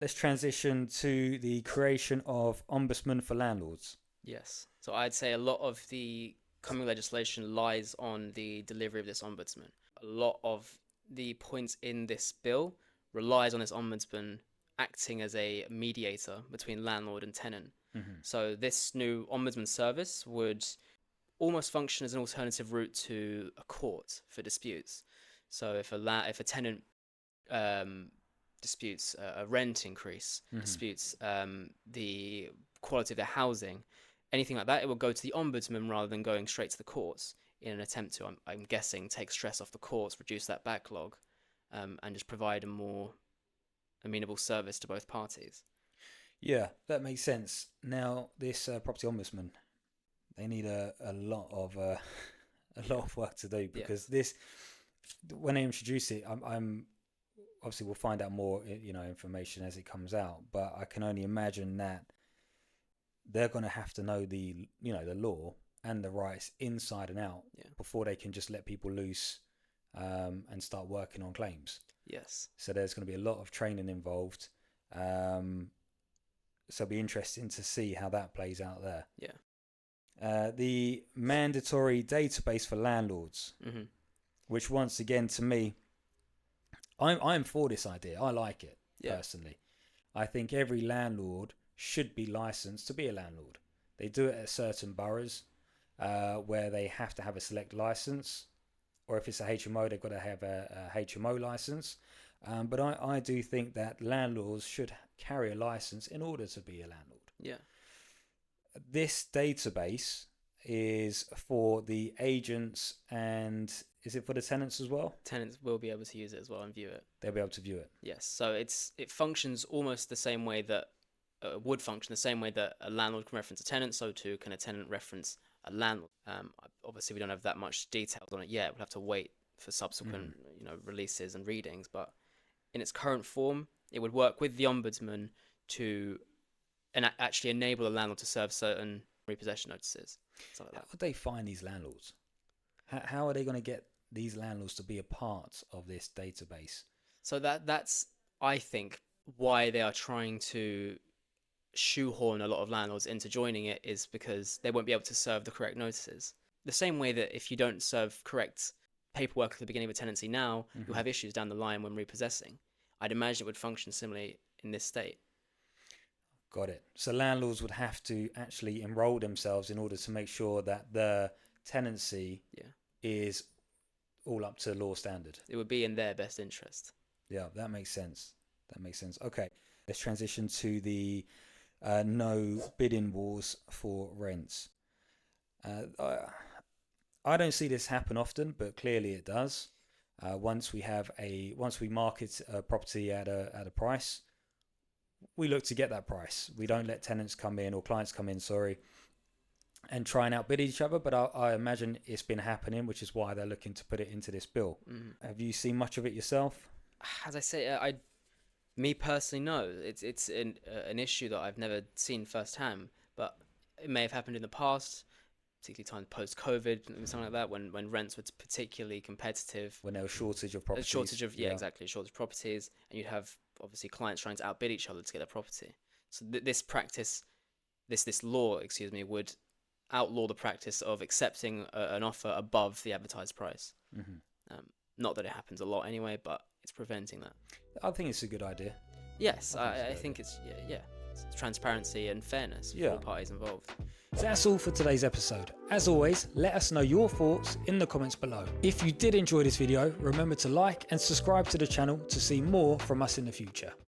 let's transition to the creation of Ombudsman for Landlords. Yes. So I'd say a lot of the coming legislation lies on the delivery of this ombudsman. A lot of the points in this bill relies on this ombudsman acting as a mediator between landlord and tenant. So this new ombudsman service would almost function as an alternative route to a court for disputes. So if a tenant disputes a rent increase, disputes the quality of their housing, anything like that, it will go to the ombudsman rather than going straight to the courts in an attempt to, I'm guessing, take stress off the courts, reduce that backlog, and just provide a more amenable service to both parties. Yeah, that makes sense. Now, this property ombudsman, they need a lot of work to do, because this, when they introduce it, I'm obviously we'll find out more information as it comes out, but I can only imagine that they're going to have to know the law and the rights inside and out before they can just let people loose and start working on claims. Yes. So there's going to be a lot of training involved. So it'll be interesting to see how that plays out there. Yeah. The mandatory database for landlords, which once again, to me, I'm for this idea. I like it personally. I think every landlord should be licensed to be a landlord. They do it at certain boroughs where they have to have a select license, or if it's a HMO, they've got to have a HMO license. But I do think that landlords should carry a license in order to be a landlord. Yeah. This database is for the agents, and is it for the tenants as well? Tenants will be able to use it as well and view it. They'll be able to view it. Yes. So it functions almost the same way that would function the same way that a landlord can reference a tenant, so too can a tenant reference a landlord. Obviously, we don't have that much details on it yet. We'll have to wait for subsequent releases and readings, but in its current form, it would work with the ombudsman to actually enable the landlord to serve certain repossession notices. Stuff like that. How would they find these landlords? How are they going to get these landlords to be a part of this database? So that's, I think, why they are trying to shoehorn a lot of landlords into joining it, is because they won't be able to serve the correct notices. The same way that if you don't serve correct paperwork at the beginning of a tenancy now, you'll have issues down the line when repossessing. I'd imagine it would function similarly in this state. Got it. So landlords would have to actually enroll themselves in order to make sure that the tenancy is all up to law standard. It would be in their best interest. Yeah, that makes sense. Okay, let's transition to the no bidding wars for rents. I don't see this happen often, but clearly it does. Once we market a property at a price, we look to get that price. We don't let tenants come in, or clients come in, and try and outbid each other. But I imagine it's been happening, which is why they're looking to put it into this bill. Have you seen much of it yourself? As I say, me personally, no. It's an issue that I've never seen firsthand, but it may have happened in the past, particularly times post-COVID and something like that, when rents were particularly competitive. When there was shortage of properties. Shortage of properties, and you'd have obviously clients trying to outbid each other to get their property. So this law, would outlaw the practice of accepting an offer above the advertised price. Not that it happens a lot anyway, but it's preventing that. I think it's a good idea. Yes, I think it's it's transparency and fairness for all parties involved. So that's all for today's episode. As always, let us know your thoughts in the comments below. If you did enjoy this video, remember to like and subscribe to the channel to see more from us in the future.